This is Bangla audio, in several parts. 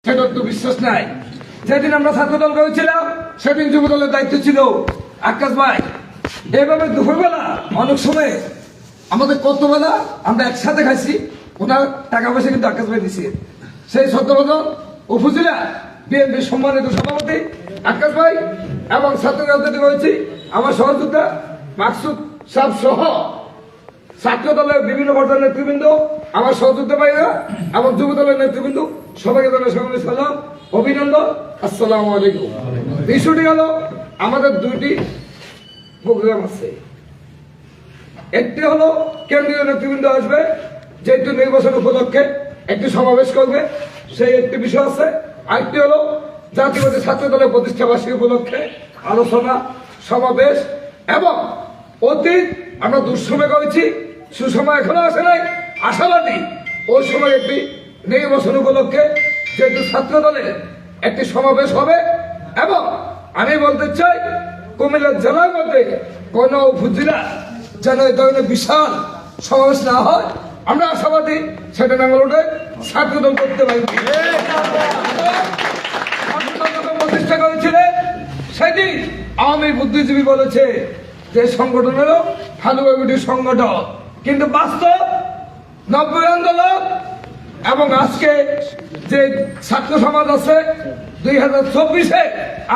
সেটা তো বিশ্বাস নাই। যেদিন আমরা ছাত্রদল করেছিলাম সেদিন যুবদলের দায়িত্ব ছিল আকাশ ভাই। এভাবে দুপুরবেলা অনেক সময় আমাদের কত বেলা আমরা একসাথে খাইছি, ওনার টাকা পয়সা কিন্তু আকাশ ভাই দিছে। সেই সত্যবদল উপজেলা বিএনপির সম্মানিত সভাপতি আকাশ ভাই এবং ছাত্র রাজনীতি করেছি আমার সহযোদ্ধা মাকসুদ সাহেব সহ ছাত্র দলের বিভিন্ন পর্যায়ের নেতৃবৃন্দ, আমার সহযোদ্ধা ভাইরা এবং যুব দলের নেতৃবৃন্দ, সবাইকে দলের সঙ্গে সালাম, অভিনন্দন, আসসালামু আলাইকুম। বিষয়টি হলো আমাদের দুইটি প্রোগ্রাম আছে। একটি হলো কেন্দ্রীয় নেতৃবৃন্দ আসবে, যেহেতু নির্বাচন উপলক্ষে একটি সমাবেশ করবে, সেই একটি বিষয় আছে। আরেকটি হলো জাতীয়বাদী ছাত্র দলের প্রতিষ্ঠা বার্ষিকী উপলক্ষে আলোচনা সমাবেশ এবং অতীত আমরা দুঃসময় করেছি, সুসময় এখনো আসে নাই, আশাবাদী ওই সময় একটি নির্বাচন উপলক্ষে যেহেতু ছাত্র দলের একটি সমাবেশ হবে। এবং আমি বলতে চাই কুমিল্লা জেলার মধ্যে কোন উপজেলা যেন এই ধরনের বিশাল সমাবেশ না হয়, আমরা আশাবাদী সেটা নাঙ্গলটে ছাত্রদল করতে পারি। প্রতিষ্ঠা করেছিলেন সেদিন আওয়ামী বুদ্ধিজীবী বলেছে যে সংগঠন হলো ফালুবাবিটির সংগঠন, কিন্তু বাস্তব 90 আন্দোলন এবং আজকে যে ছাত্র সমাজ আছে 2024-এ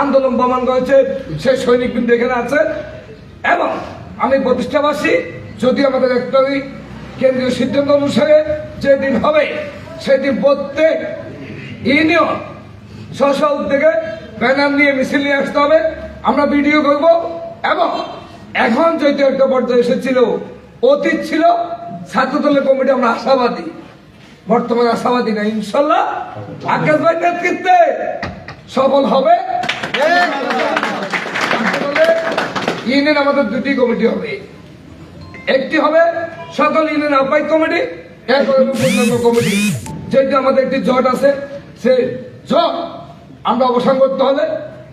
আন্দোলন প্রমাণ করেছে সেই সৈনিক কিন্তু এখানে আছে। এবং আমি প্রতিষ্ঠাবাসী, যদি আমাদের একটাই কেন্দ্রীয় সিদ্ধান্ত অনুসারে যেদিন হবে সেদিন প্রত্যেক ইউনিয়ন স্ব উদ্যোগে ব্যানার নিয়ে মিছিল নিয়ে আসতে হবে, আমরা ভিডিও করব। এবং এখন যেহেতু একটা পর্যায়ে এসেছিল, অতীত ছিল ছাত্র দলের কমিটি, আমরা আশাবাদী, বর্তমানে আশাবাদী না, ইনশাল্লাহ আকাশ ভাই নেতৃত্বে সফল হবে। ইউনিয়ন আমাদের দুটি কমিটি হবে, একটি হবে সকল ইউনিয়ন আহ্বায়ক কমিটি, এক পূর্ণাঙ্গ কমিটি। যেহেতু আমাদের একটি জট আছে, সেই জট আমরা অবসান করতে হলে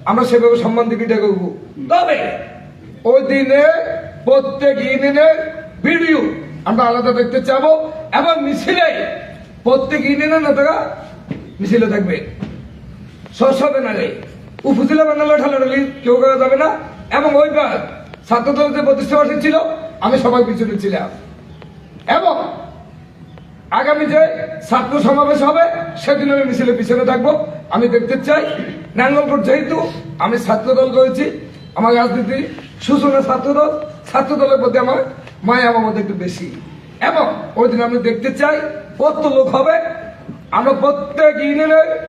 আমরা সেভাবে সম্মান দিয়ে বিদায় করব। তবে ওই দিনে প্রত্যেক ইউনিয়নের ভিডিও আমরা আলাদা দেখতে চাবো এবং মিছিলে প্রত্যেক ইউনিয়নের নেতারা মিছিলে থাকবে, সবে না উপজেলা বানালে ঠালাঠালি কেউ করা যাবে না। এবং ওইবার ছাত্রদল যে প্রতিষ্ঠাবাসী ছিল আমি সবাই পিছনে ছিলাম। এবং আগামী যে ছাত্র সমাবেশ হবে সেদিন আমি মিছিলে পিছনে থাকবো। আমি দেখতে চাই নাঙ্গলকোট, যেহেতু আমি ছাত্রদল করেছি, আমার রাজনীতি সূচনা ছাত্রদল, ছাত্রদলের প্রতি আমার মায়া আমার মধ্যে একটু বেশি। এবং ওই দিন আমি দেখতে চাই কত লোক হবে, আমরা প্রত্যেক ইউনিয়নের